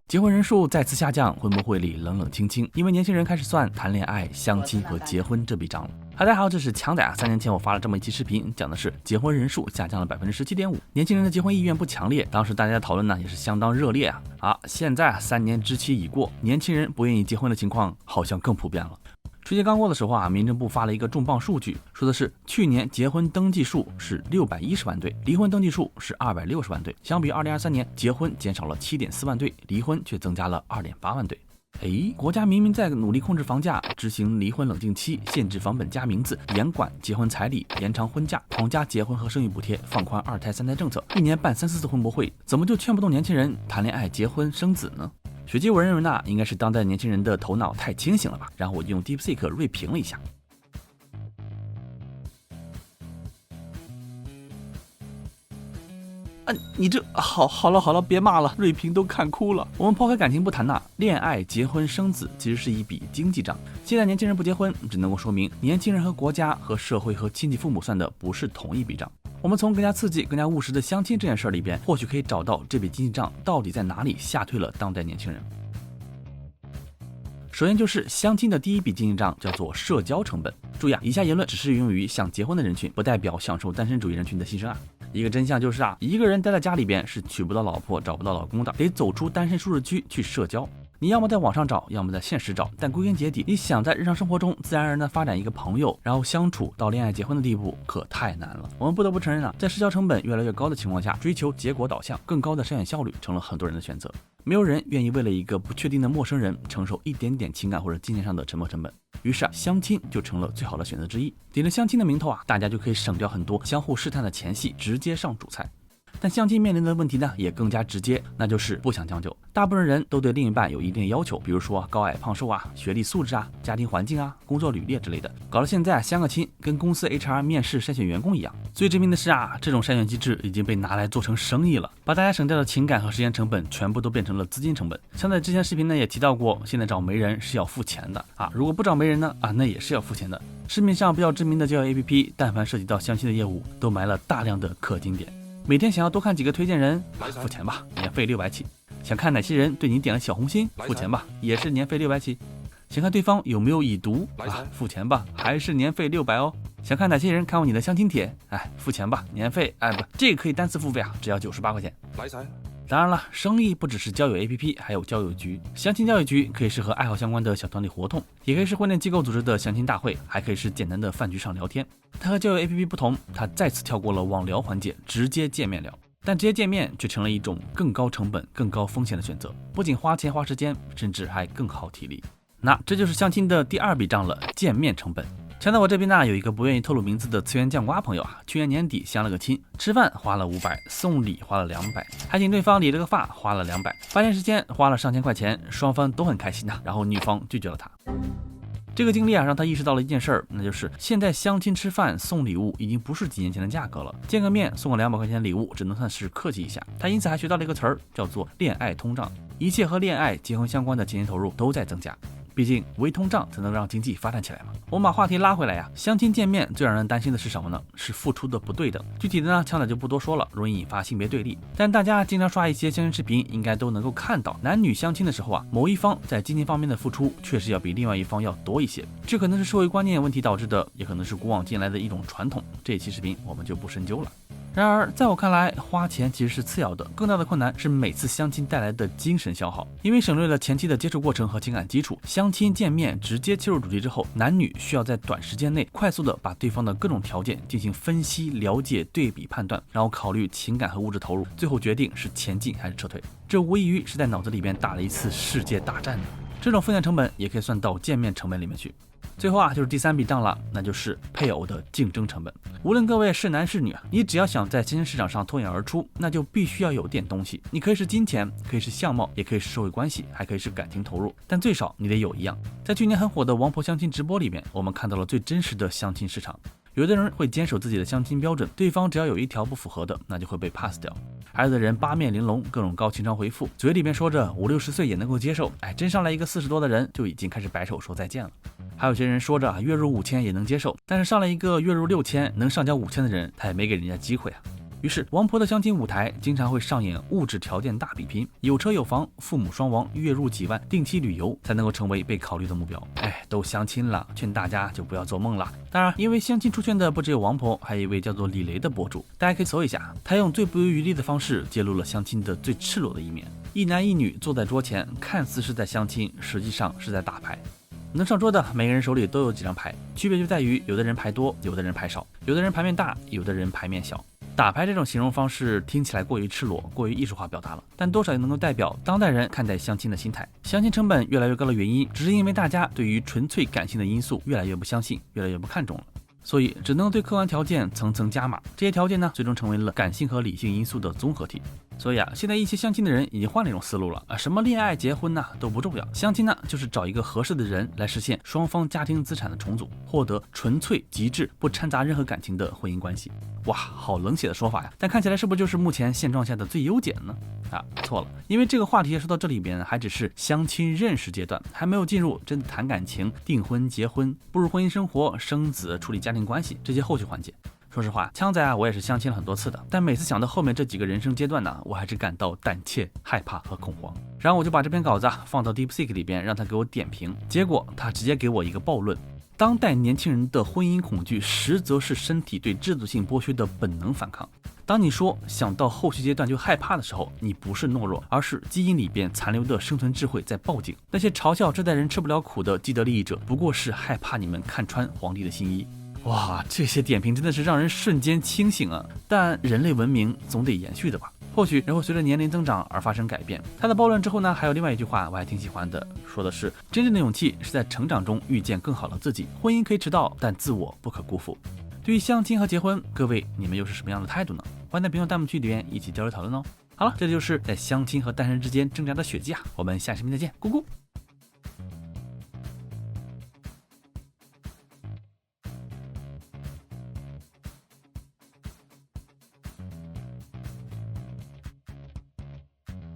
结婚人数再次下降，会不会里冷冷清清？因为年轻人开始算谈恋爱、相亲和结婚这笔账了。大家好，这是强仔啊。3年前我发了这么一期视频，讲的是结婚人数下降了17.5%，年轻人的结婚意愿不强烈。当时大家的讨论呢也是相当热烈啊。现在3年之期已过，年轻人不愿意结婚的情况好像更普遍了。春节刚过的时候啊，民政部发了一个重磅数据，说的是去年结婚登记数是610万对，离婚登记数是260万对，相比2023年，结婚减少了7.4万对，离婚却增加了2.8万对。国家明明在努力控制房价，执行离婚冷静期，限制房本加名字，严管结婚彩礼，延长婚假，狂加结婚和生育补贴，放宽2胎3胎政策，一年办3、4次婚博会，怎么就劝不动年轻人谈恋爱、结婚、生子呢？学基我认为呢，应该是当代年轻人的头脑太清醒了吧。然后我就用 DeepSeek 锐评了一下。你这好了，别骂了，锐评都看哭了。我们抛开感情不谈呐，恋爱、结婚、生子其实是一笔经济账。现在年轻人不结婚，只能够说明年轻人和国家和社会和亲戚父母算的不是同一笔账。我们从更加刺激、更加务实的相亲这件事里边，或许可以找到这笔经济账到底在哪里吓退了当代年轻人。首先就是相亲的第一笔经济账叫做社交成本。注意啊，以下言论只适用于想结婚的人群，不代表享受单身主义人群的牺牲啊。一个真相就是一个人待在家里边是娶不到老婆、找不到老公的，得走出单身舒适区去社交。你要么在网上找，要么在现实找，但归根结底，你想在日常生活中自然而然的发展一个朋友，然后相处到恋爱结婚的地步，可太难了。我们不得不承认在社交成本越来越高的情况下，追求结果导向、更高的筛选效率成了很多人的选择。没有人愿意为了一个不确定的陌生人承受一点点情感或者金钱上的沉没成本，于是相亲就成了最好的选择之一。顶着相亲的名头大家就可以省掉很多相互试探的前戏，直接上主菜。但相亲面临的问题呢，也更加直接，那就是不想将就。大部分人都对另一半有一定的要求，比如说高矮胖瘦学历素质家庭环境工作履历之类的，搞得现在相个亲跟公司 HR 面试筛选员工一样。最致命的是这种筛选机制已经被拿来做成生意了，把大家省掉的情感和时间成本全部都变成了资金成本。像在之前视频呢也提到过，现在找媒人是要付钱的如果不找媒人呢那也是要付钱的。市面上比较知名的交友 APP， 但凡涉及到相亲的业务，都埋了大量的氪金点。每天想要多看几个推荐人，付钱吧，年费600起。想看哪些人对你点了小红心，付钱吧，也是年费600起。想看对方有没有已读付钱吧，还是年费600哦。想看哪些人看过你的相亲帖，付钱吧，年费这个可以单次付费只要98块钱。当然了，生意不只是交友 APP， 还有交友局。相亲交友局可以是和爱好相关的小团体活动，也可以是婚恋机构组织的相亲大会，还可以是简单的饭局上聊天。它和交友 APP 不同，它再次跳过了网聊环节，直接见面聊。但直接见面却成了一种更高成本、更高风险的选择，不仅花钱花时间，甚至还更耗体力。那这就是相亲的第二笔账了，见面成本。像在我这边有一个不愿意透露名字的次元酱瓜朋友去年年底相了个亲，吃饭花了500，送礼花了200，还请对方理了个发花了200，发现时间花了上千块钱，双方都很开心然后女方拒绝了他。这个经历让他意识到了一件事儿，那就是现在相亲吃饭送礼物已经不是几年前的价格了，见个面送个200块钱的礼物只能算是客气一下。他因此还学到了一个词儿，叫做恋爱通胀，一切和恋爱结婚相关的金钱投入都在增加。毕竟微通胀才能让经济发展起来嘛。我们把话题拉回来相亲见面最让人担心的是什么呢？是付出的不对等。具体的呢，强仔就不多说了，容易引发性别对立。但大家经常刷一些相亲视频，应该都能够看到，男女相亲的时候某一方在金钱方面的付出确实要比另外一方要多一些。这可能是社会观念问题导致的，也可能是古往今来的一种传统。这一期视频我们就不深究了。然而在我看来，花钱其实是次要的，更大的困难是每次相亲带来的精神消耗。因为省略了前期的接触过程和情感基础，相亲见面直接切入主题之后，男女需要在短时间内快速的把对方的各种条件进行分析、了解、对比、判断，然后考虑情感和物质投入，最后决定是前进还是撤退。这无异于是在脑子里边打了一次世界大战。这种风险成本也可以算到见面成本里面去。最后就是第三笔账了，那就是配偶的竞争成本。无论各位是男是女你只要想在新兴市场上脱颖而出，那就必须要有点东西。你可以是金钱，可以是相貌，也可以是社会关系，还可以是感情投入，但最少你得有一样。在去年很火的王婆相亲直播里面，我们看到了最真实的相亲市场。有的人会坚守自己的相亲标准，对方只要有一条不符合的，那就会被 pass 掉。还有的人八面玲珑，各种高情商回复，嘴里面说着5、60岁也能够接受，真上来一个40多的人就已经开始摆手说再见了。还有些人说着月入5000也能接受，但是上来一个月入6000能上交5000的人，他也没给人家机会于是王婆的相亲舞台经常会上演物质条件大比拼，有车有房，父母双亡，月入几万，定期旅游才能够成为被考虑的目标。都相亲了，劝大家就不要做梦了。当然，因为相亲出圈的不只有王婆，还有一位叫做李雷的博主，大家可以搜一下，他用最不遗余力的方式揭露了相亲的最赤裸的一面。一男一女坐在桌前，看似是在相亲，实际上是在打牌。能上桌的每个人手里都有几张牌，区别就在于有的人牌多，有的人牌少，有的人牌面大，有的人牌面小。打牌这种形容方式听起来过于赤裸，过于艺术化表达了，但多少也能够代表当代人看待相亲的心态。相亲成本越来越高的原因，只是因为大家对于纯粹感性的因素越来越不相信，越来越不看重了，所以只能对客观条件层层加码。这些条件呢，最终成为了感性和理性因素的综合体。所以现在一些相亲的人已经换了一种思路了什么恋爱结婚呢都不重要，相亲呢就是找一个合适的人来实现双方家庭资产的重组，获得纯粹极致不掺杂任何感情的婚姻关系。哇，好冷血的说法呀，但看起来是不是就是目前现状下的最优解呢？错了，因为这个话题说到这里边还只是相亲认识阶段，还没有进入真的谈感情、订婚、结婚、步入婚姻生活、生子、处理家庭关系这些后续环节。说实话，枪仔我也是相亲了很多次的，但每次想到后面这几个人生阶段呢，我还是感到胆怯、害怕和恐慌。然后我就把这篇稿子放到 DeepSeek 里边，让他给我点评，结果他直接给我一个暴论：当代年轻人的婚姻恐惧，实则是身体对制度性剥削的本能反抗。当你说想到后续阶段就害怕的时候，你不是懦弱，而是基因里边残留的生存智慧在报警。那些嘲笑这代人吃不了苦的既得利益者，不过是害怕你们看穿皇帝的新衣。哇，这些点评真的是让人瞬间清醒啊！但人类文明总得延续的吧？或许人会随着年龄增长而发生改变。他的暴论之后呢，还有另外一句话我还挺喜欢的，说的是真正的勇气是在成长中遇见更好的自己。婚姻可以迟到，但自我不可辜负。对于相亲和结婚，各位你们又是什么样的态度呢？欢迎在评论弹幕区里面一起交流讨论哦。好了，这就是在相亲和单身之间挣扎的血迹我们下期片再见，咕咕。